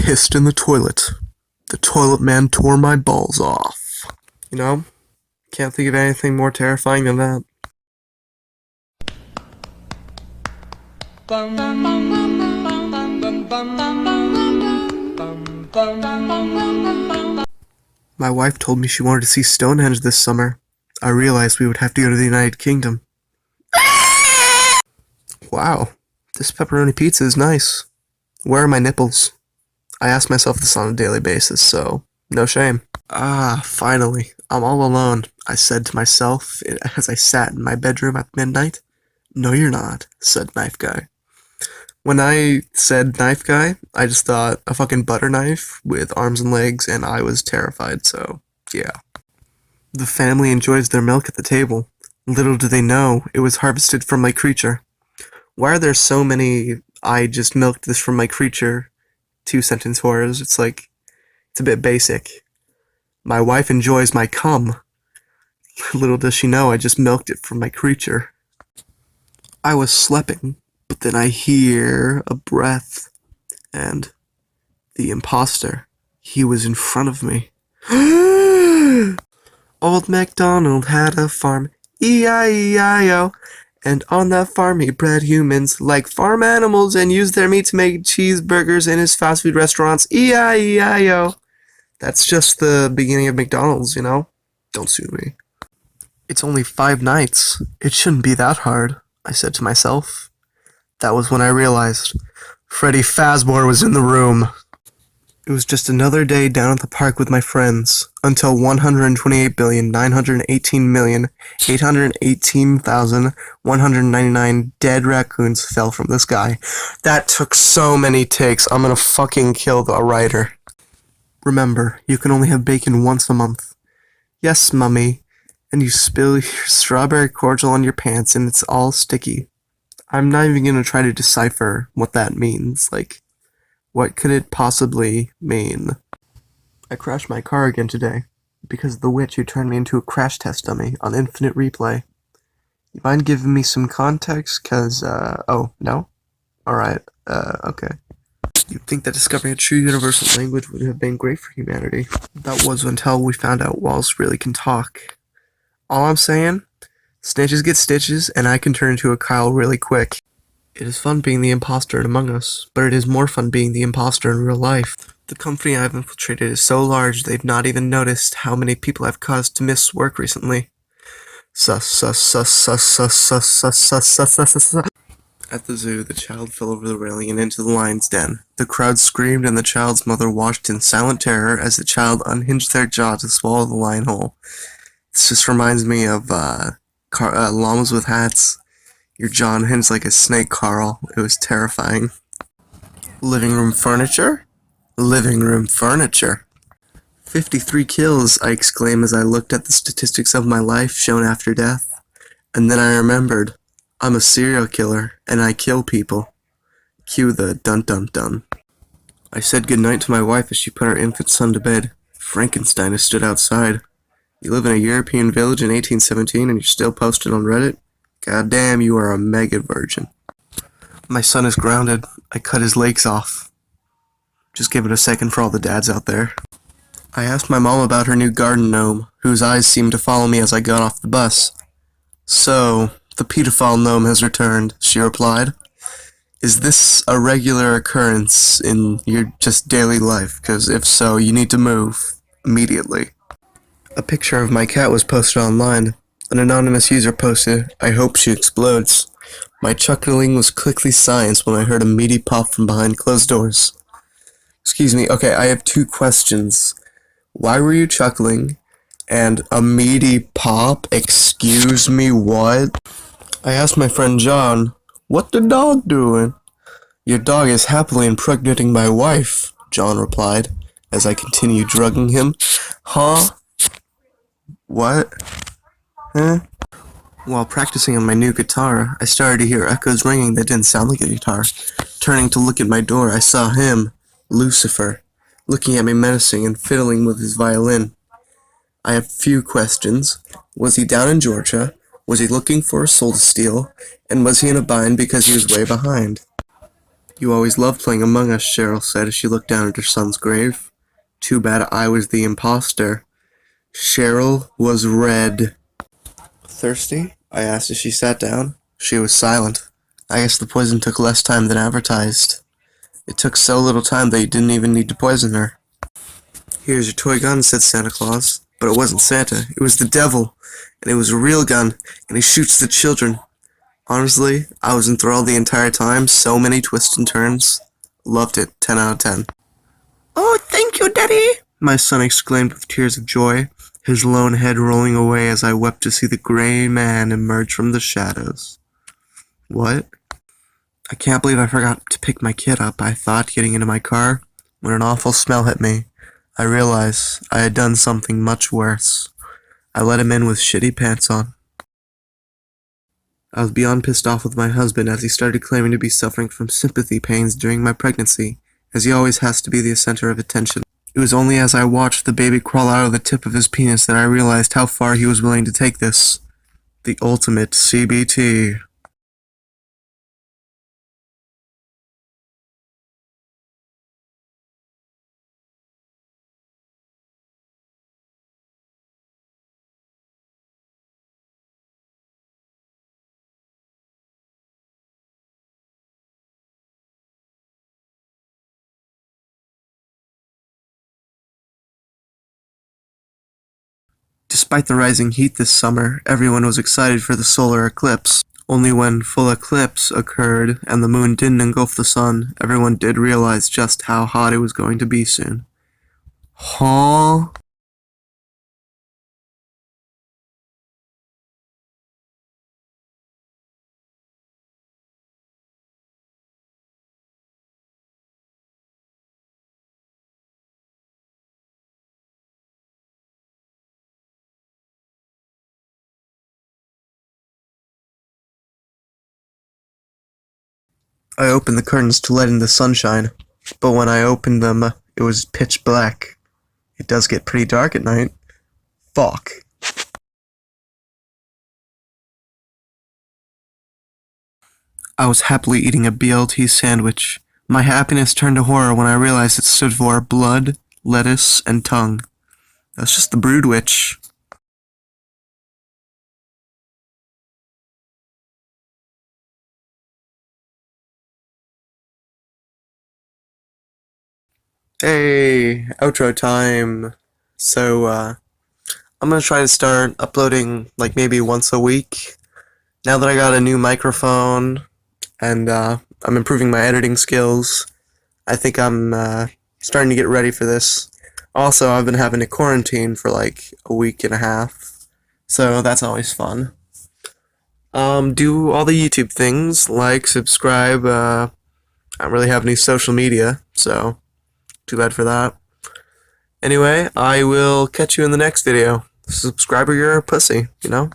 pissed in the toilet. The toilet man tore my balls off. You know? Can't think of anything more terrifying than that. My wife told me she wanted to see Stonehenge this summer. I realized we would have to go to the United Kingdom. Wow, this pepperoni pizza is nice. Where are my nipples? I ask myself this on a daily basis, so no shame. Finally, I'm all alone, I said to myself as I sat in my bedroom at midnight. No, you're not, said Knife Guy. When I said Knife Guy, I just thought a fucking butter knife with arms and legs, and I was terrified, so yeah. The family enjoys their milk at the table. Little do they know it was harvested from my creature. Why are there so many I just milked this from my creature 2-sentence horrors? It's a bit basic. My wife enjoys my cum. Little does she know I just milked it from my creature. I was sleeping, but then I hear a breath, and the imposter, he was in front of me. Old MacDonald had a farm, E-I-E-I-O, and on that farm he bred humans like farm animals and used their meat to make cheeseburgers in his fast food restaurants, E-I-E-I-O. That's just the beginning of McDonald's, you know? Don't sue me. It's only 5 nights. It shouldn't be that hard, I said to myself. That was when I realized Freddy Fazbear was in the room. It was just another day down at the park with my friends, until 128,918,818,199 dead raccoons fell from the sky. That took so many takes, I'm gonna fucking kill the writer. Remember, you can only have bacon once a month. Yes, mummy, and you spill your strawberry cordial on your pants and it's all sticky. I'm not even gonna try to decipher what that means, what could it possibly mean? I crashed my car again today, because of the witch who turned me into a crash test dummy on Infinite Replay. You mind giving me some context, oh, no? Alright, okay. You'd think that discovering a true universal language would have been great for humanity. That was until we found out walls really can talk. All I'm saying, snitches get stitches, and I can turn into a Kyle really quick. It is fun being the imposter in Among Us, but it is more fun being the imposter in real life. The company I've infiltrated is so large they've not even noticed how many people I've caused to miss work recently. Sus. At the zoo, the child fell over the railing and into the lion's den. The crowd screamed and the child's mother watched in silent terror as the child unhinged their jaw to swallow the lion whole. This just reminds me of, llamas with hats. Your jaw unhinged like a snake, Carl. It was terrifying. Living room furniture? Living room furniture. 53 kills, I exclaimed as I looked at the statistics of my life shown after death. And then I remembered, I'm a serial killer, and I kill people. Cue the dun-dun-dun. I said goodnight to my wife as she put our infant son to bed. Frankenstein has stood outside. You live in a European village in 1817 and you're still posted on Reddit? God damn, you are a mega virgin. My son is grounded. I cut his legs off. Just give it a second for all the dads out there. I asked my mom about her new garden gnome, whose eyes seemed to follow me as I got off the bus. So, the pedophile gnome has returned, she replied. Is this a regular occurrence in your just daily life? Because if so, you need to move. Immediately. A picture of my cat was posted online. An anonymous user posted, I hope she explodes. My chuckling was quickly silenced when I heard a meaty pop from behind closed doors. Excuse me, okay, I have 2 questions. Why were you chuckling? And a meaty pop? Excuse me, what? I asked my friend John, what the dog doing? Your dog is happily impregnating my wife, John replied, as I continued drugging him. Huh? What? Huh? While practicing on my new guitar, I started to hear echoes ringing that didn't sound like a guitar. Turning to look at my door, I saw him, Lucifer, looking at me menacing and fiddling with his violin. I have few questions. Was he down in Georgia? Was he looking for a soul to steal? And was he in a bind because he was way behind? You always loved playing Among Us, Cheryl said as she looked down at her son's grave. Too bad I was the imposter. Cheryl was red. Thirsty? I asked as she sat down. She was silent. I guess the poison took less time than advertised. It took so little time that you didn't even need to poison her. Here's your toy gun, said Santa Claus. But it wasn't Santa, it was the devil. And it was a real gun, and he shoots the children. Honestly, I was enthralled the entire time, so many twists and turns. Loved it, 10 out of 10. Oh, thank you, Daddy! My son exclaimed with tears of joy, his lone head rolling away as I wept to see the gray man emerge from the shadows. What? I can't believe I forgot to pick my kid up, I thought, getting into my car, when an awful smell hit me. I realized I had done something much worse. I let him in with shitty pants on. I was beyond pissed off with my husband as he started claiming to be suffering from sympathy pains during my pregnancy, as he always has to be the center of attention. It was only as I watched the baby crawl out of the tip of his penis that I realized how far he was willing to take this. The ultimate CBT. Despite the rising heat this summer, everyone was excited for the solar eclipse. Only when full eclipse occurred and the moon didn't engulf the sun, everyone did realize just how hot it was going to be soon. Huh? I opened the curtains to let in the sunshine, but when I opened them, it was pitch black. It does get pretty dark at night. Fuck. I was happily eating a BLT sandwich. My happiness turned to horror when I realized it stood for blood, lettuce, and tongue. That's just the brood witch. Hey, outro time. So, I'm gonna try to start uploading like maybe once a week. Now that I got a new microphone and I'm improving my editing skills, I think I'm starting to get ready for this. Also, I've been having to quarantine for like a week and a half, so that's always fun. Do all the YouTube things, like, subscribe. I don't really have any social media, so too bad for that. Anyway, I will catch you in the next video. Subscribe or you're a pussy, you know?